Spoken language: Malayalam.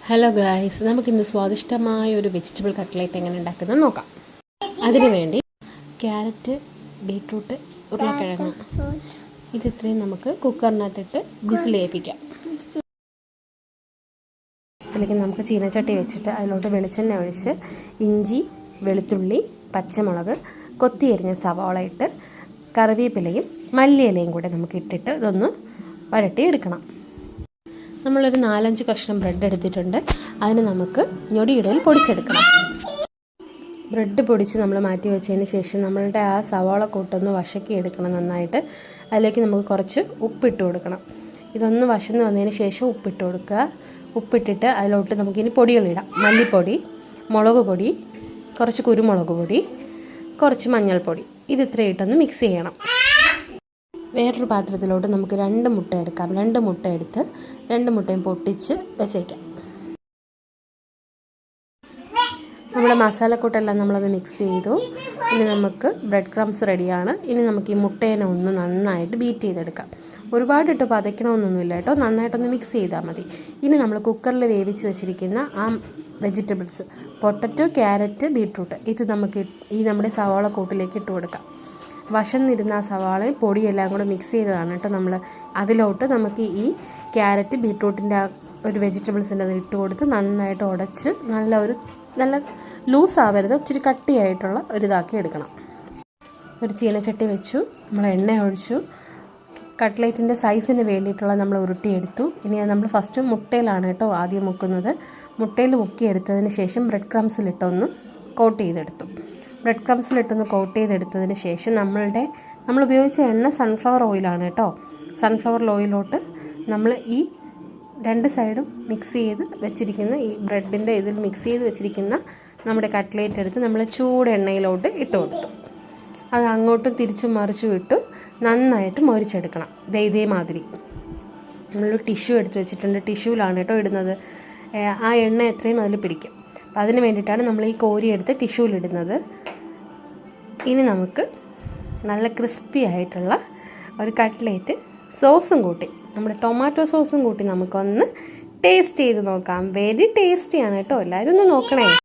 ഹലോ ഗായ്സ്, നമുക്കിന്ന് സ്വാദിഷ്ടമായ ഒരു വെജിറ്റബിൾ കട്ട്ലേറ്റ് എങ്ങനെ ഉണ്ടാക്കുന്നത് നോക്കാം. അതിനു വേണ്ടി ക്യാരറ്റ്, ബീട്രൂട്ട്, ഉരുളക്കിഴങ്ങ് ഇത്രയും നമുക്ക് കുക്കറിനകത്തിട്ട് വിസിലേൽപ്പിക്കാം. അതിലേക്ക് നമുക്ക് ചീനച്ചട്ടി വെച്ചിട്ട് അതിലോട്ട് വെളിച്ചെണ്ണ ഒഴിച്ച് ഇഞ്ചി, വെളുത്തുള്ളി, പച്ചമുളക്, കൊത്തി എരിഞ്ഞ സവാള ഇട്ട് കറിവേപ്പിലയും മല്ലിയിലയും കൂടെ നമുക്ക് ഇട്ടിട്ട് ഇതൊന്ന് വരട്ടിയെടുക്കണം. നമ്മളൊരു 4-5 കഷ്ണം ബ്രെഡ് എടുത്തിട്ടുണ്ട്. അതിന് നമുക്ക് ഞൊടിയിടയിൽ പൊടിച്ചെടുക്കണം. ബ്രെഡ് പൊടിച്ച് നമ്മൾ മാറ്റി വെച്ചതിന് ശേഷം നമ്മളുടെ ആ സവാള കൂട്ടൊന്ന് വശക്കി എടുക്കണം നന്നായിട്ട്. അതിലേക്ക് നമുക്ക് കുറച്ച് ഉപ്പിട്ട് കൊടുക്കണം. ഇതൊന്ന് വശന്ന് വന്നതിന് ശേഷം ഉപ്പിട്ട് കൊടുക്കുക. ഉപ്പിട്ടിട്ട് അതിലോട്ട് നമുക്കിനി പൊടികളിടാം. മല്ലിപ്പൊടി, മുളക് പൊടി, കുറച്ച് കുരുമുളക് പൊടി, കുറച്ച് മഞ്ഞൾപ്പൊടി. ഇത്രയും ഇട്ടൊന്ന് മിക്സ് ചെയ്യണം. വേറൊരു പാത്രത്തിലോട്ട് നമുക്ക് 2 മുട്ട എടുക്കാം. 2 മുട്ട എടുത്ത് 2 മുട്ടയും പൊട്ടിച്ച് വെച്ചേക്കാം. നമ്മുടെ മസാലക്കൂട്ടെല്ലാം നമ്മളത് മിക്സ് ചെയ്തു. ഇനി നമുക്ക് ബ്രെഡ് ക്രംസ് റെഡിയാണ്. ഇനി നമുക്ക് ഈ മുട്ടേനെ ഒന്ന് നന്നായിട്ട് ബീറ്റ് ചെയ്തെടുക്കാം. ഒരുപാടിട്ട് പതയ്ക്കണമെന്നൊന്നുമില്ല കേട്ടോ, നന്നായിട്ടൊന്ന് മിക്സ് ചെയ്താൽ മതി. ഇനി നമ്മൾ കുക്കറിൽ വേവിച്ച് വെച്ചിരിക്കുന്ന ആ വെജിറ്റബിൾസ്, പൊട്ടറ്റോ, ക്യാരറ്റ്, ബീട്രൂട്ട്, ഇത് നമുക്ക് ഈ നമ്മുടെ സവാള കൂട്ടിലേക്ക് ഇട്ട് കൊടുക്കാം. വശന്നിരുന്ന ആ സവാളയും പൊടിയെല്ലാം കൂടെ മിക്സ് ചെയ്തതാണ് കേട്ടോ നമ്മൾ. അതിലോട്ട് നമുക്ക് ഈ ക്യാരറ്റ്, ബീട്രൂട്ടിൻ്റെ ആ ഒരു വെജിറ്റബിൾസിൻ്റെ അത് ഇട്ട് കൊടുത്ത് നന്നായിട്ട് ഉടച്ച് നല്ല ലൂസ് ആവരുത്, ഇച്ചിരി കട്ടിയായിട്ടുള്ള ഒരിതാക്കി എടുക്കണം. ഒരു ചീനച്ചട്ടി വെച്ചു, നമ്മൾ എണ്ണ ഒഴിച്ചു. കട്ട്ലേറ്റിൻ്റെ സൈസിന് വേണ്ടിയിട്ടുള്ള നമ്മൾ ഉരുട്ടിയെടുത്തു. ഇനി നമ്മൾ ഫസ്റ്റ് മുട്ടയിലാണ് കേട്ടോ ആദ്യം മുക്കുന്നത്. മുട്ടയിൽ മുക്കിയെടുത്തതിന് ശേഷം ബ്രെഡ് ക്രംസിലിട്ടൊന്ന് കോട്ട് ചെയ്തെടുത്തു. ബ്രെഡ് ക്രംസിലിട്ടൊന്ന് കോട്ട് ചെയ്തെടുത്തതിന് ശേഷം നമ്മൾ ഉപയോഗിച്ച എണ്ണ സൺഫ്ലവർ ഓയിലാണ് കേട്ടോ. സൺഫ്ലവർ ഓയിലോട്ട് നമ്മൾ ഈ 2 സൈഡും മിക്സ് ചെയ്ത് വെച്ചിരിക്കുന്ന ഈ ബ്രെഡിൻ്റെ ഇതിൽ മിക്സ് ചെയ്ത് വെച്ചിരിക്കുന്ന നമ്മുടെ കട്ട്ലേറ്റ് എടുത്ത് നമ്മൾ ചൂട് എണ്ണയിലോട്ട് ഇട്ട് കൊടുത്തു. അത് അങ്ങോട്ടും തിരിച്ചും മറിച്ചും ഇട്ട് നന്നായിട്ട് മൊരിച്ചെടുക്കണം. ഇതേമാതിരി നമ്മളൊരു ടിഷ്യൂ എടുത്ത് വെച്ചിട്ടുണ്ട്. ടിഷ്യൂവിലാണ് കേട്ടോ ഇടുന്നത്. ആ എണ്ണ എത്രയും അതിൽ പിടിക്കും. അപ്പം അതിന് വേണ്ടിയിട്ടാണ് നമ്മൾ ഈ കോരി എടുത്ത് ടിഷ്യൂവിലിടുന്നത്. ഇനി നമുക്ക് നല്ല ക്രിസ്പി ആയിട്ടുള്ള ഒരു കട്ട്ലേറ്റ് സോസും കൂട്ടി, നമ്മുടെ ടൊമാറ്റോ സോസും കൂട്ടി നമുക്കൊന്ന് ടേസ്റ്റ് ചെയ്ത് നോക്കാം. വെരി ടേസ്റ്റിയാണ് കേട്ടോ, എല്ലാവരും ഒന്ന് നോക്കണേ.